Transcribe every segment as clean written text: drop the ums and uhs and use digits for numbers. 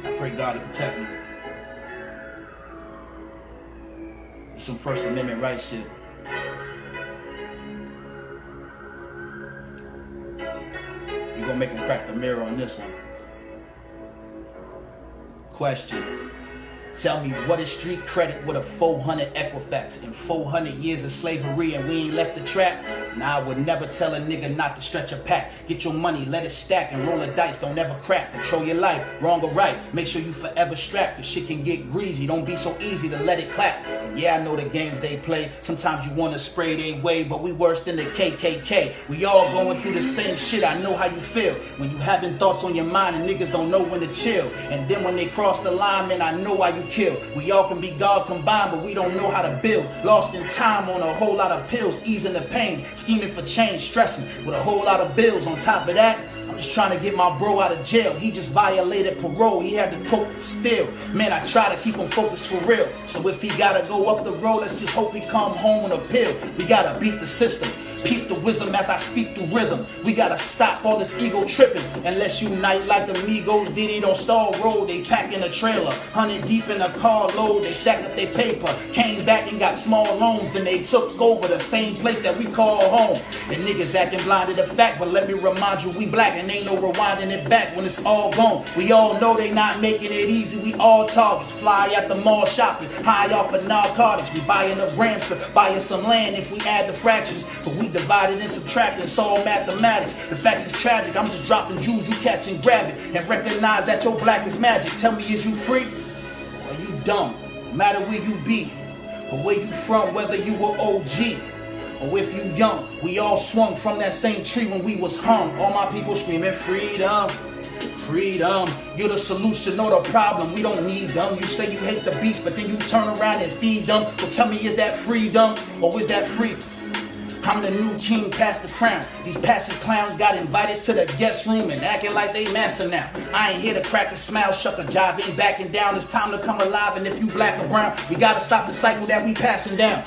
I pray God to protect me. It's some First Amendment rights shit. We're gonna make him crack the mirror on this one. Question. Tell me, what is street credit with a 400 Equifax and 400 years of slavery and we ain't left the trap? Nah, I would never tell a nigga not to stretch a pack. Get your money, let it stack and roll the dice. Don't ever crack. Control your life, wrong or right. Make sure you forever strapped. Cause shit can get greasy. Don't be so easy to let it clap. Yeah, I know the games they play. Sometimes you wanna spray their way, but we worse than the KKK. We all going through the same shit. I know how you feel when you having thoughts on your mind and niggas don't know when to chill. And then when they cross the line, man, I know why you kill. We all can be God combined, but we don't know how to build. Lost in time on a whole lot of pills, easing the pain, scheming for change, stressing with a whole lot of bills. On top of that, I'm just trying to get my bro out of jail. He just violated parole. He had to cope still. Man, I try to keep him focused for real. So if he gotta go up the road, let's just hope he come home on a pill. We gotta beat the system. Peep the wisdom as I speak through rhythm. We gotta stop all this ego tripping and let's unite like the Migos did it on Star Road. They pack in a trailer, 100 deep in a car load. They stack up their paper, came back and got small loans. Then they took over the same place that we call home. And niggas acting blind to the fact, but let me remind you, we black and ain't no rewinding it back when it's all gone. We all know they not making it easy. We all targets, fly at the mall shopping, high off of narcotics. We buying a grams to buy us some land if we add the fractions. But we divided and subtracted, it's all mathematics. The facts is tragic, I'm just dropping jewels, you catch and grab it. And recognize that your black is magic. Tell me, is you free or are you dumb? No matter where you be or where you from, whether you were OG or if you young, we all swung from that same tree when we was hung. All my people screaming freedom, freedom. You're the solution or the problem, we don't need them. You say you hate the beast, but then you turn around and feed them. So tell me, is that freedom or is that free? I'm the new king, past the crown. These passing clowns got invited to the guest room and acting like they master now. I ain't here to crack a smile, shuck a jive, ain't backing down. It's time to come alive, and if you black or brown, we gotta stop the cycle that we passing down.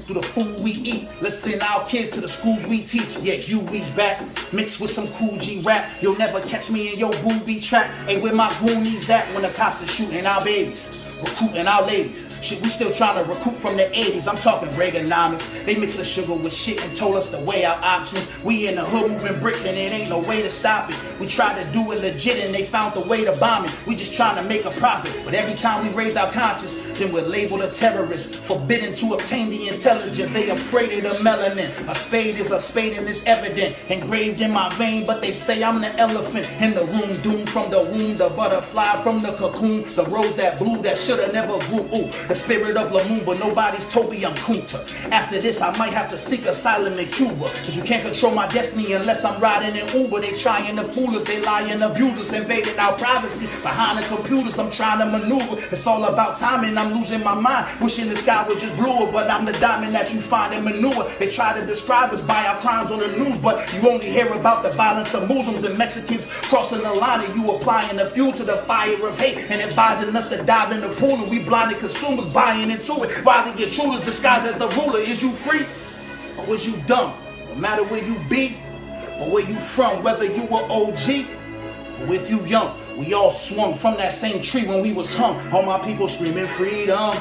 Through the food we eat, let's send our kids to the schools we teach. Yeah, Huey's back, mixed with some cool G rap. You'll never catch me in your booby trap. Hey, where my goonies at when the cops are shooting our babies, recruiting our ladies? Shit, we still trying to recruit from the 80s. I'm talking Reaganomics. They mixed the sugar with shit and told us to weigh our options. We in the hood moving bricks and it ain't no way to stop it. We tried to do it legit and they found the way to bomb it. We just trying to make a profit. But every time we raise our conscience, then we're labeled a terrorist. Forbidden to obtain the intelligence. They afraid of the melanin. A spade is a spade and it's evident. Engraved in my vein, but they say I'm the elephant in the room. Doomed from the womb, the butterfly from the cocoon. The rose that blew that shoulda never grew. Ooh, the spirit of Lumumba, nobody's told me I'm Kunta. After this, I might have to seek asylum in Cuba. Cause you can't control my destiny unless I'm riding in Uber. They trying to fool us, they lying, abuse us, invading our privacy. Behind the computers, I'm trying to maneuver. It's all about timing, I'm losing my mind. Wishing the sky was just bluer, but I'm the diamond that you find in manure. They try to describe us by our crimes on the news, but you only hear about the violence of Muslims and Mexicans crossing the line, and you applying the fuel to the fire of hate and advising us to dive in the pool, and we blinded consumers buying into it while they get rulers disguised as the ruler. Is you free or is you dumb? No matter where you be or where you from, whether you were OG or if you young, we all swung from that same tree when we was hung. All my people screaming freedom,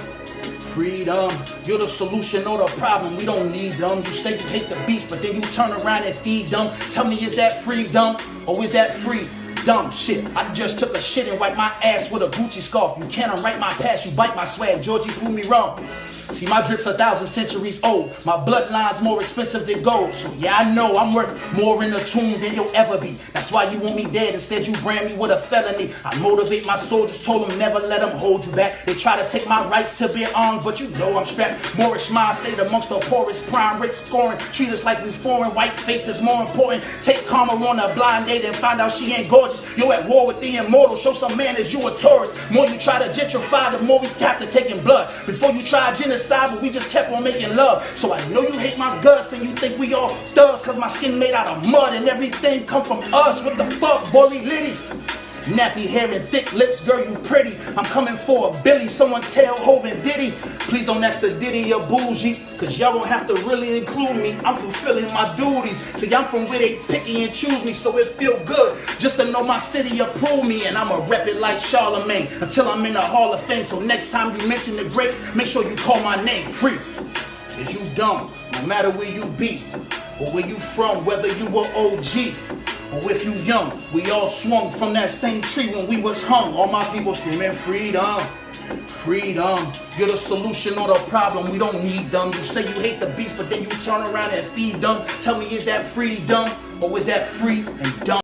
freedom. You're the solution or the problem, we don't need them. You say you hate the beast, but then you turn around and feed them. Tell me, is that freedom or is that free? Dumb shit. I just took a shit and wiped my ass with a Gucci scarf. You can't unwrite my past, you bite my swag. Georgie proved me wrong. See, my drip's 1,000 centuries old. My bloodline's more expensive than gold. So yeah, I know I'm worth more in a tomb than you'll ever be. That's why you want me dead. Instead, you brand me with a felony. I motivate my soldiers, told them never let them hold you back. They try to take my rights to bear arms, but you know I'm strapped. Moorish mind stayed amongst the poorest, prime rate scoring. Treat us like we foreign, white faces more important. Take karma on a blind date and find out she ain't gorgeous. You're at war with the immortal. Show some manners, you a tourist. More you try to gentrify, the more we cap to taking blood. Before you try genocide, but we just kept on making love. So I know you hate my guts and you think we all thugs, cause my skin made out of mud and everything come from us. What the fuck, Bully Liddy? Nappy hair and thick lips, girl, you pretty. I'm coming for a Billy, someone tell Hov and Diddy. Please don't ask a Diddy or Bougie, cause y'all gon' have to really include me. I'm fulfilling my duties. See, I'm from where they picky and choose me, so it feel good just to know my city approve me. And I'ma rep it like Charlemagne until I'm in the Hall of Fame. So next time you mention the greats, make sure you call my name. Free. Is you dumb, no matter where you be, or where you from, whether you were OG, or if you young, we all swung from that same tree when we was hung. All my people screaming freedom, freedom. You're the solution or the problem, we don't need them. You say you hate the beast, but then you turn around and feed them. Tell me, is that freedom, or is that free and dumb?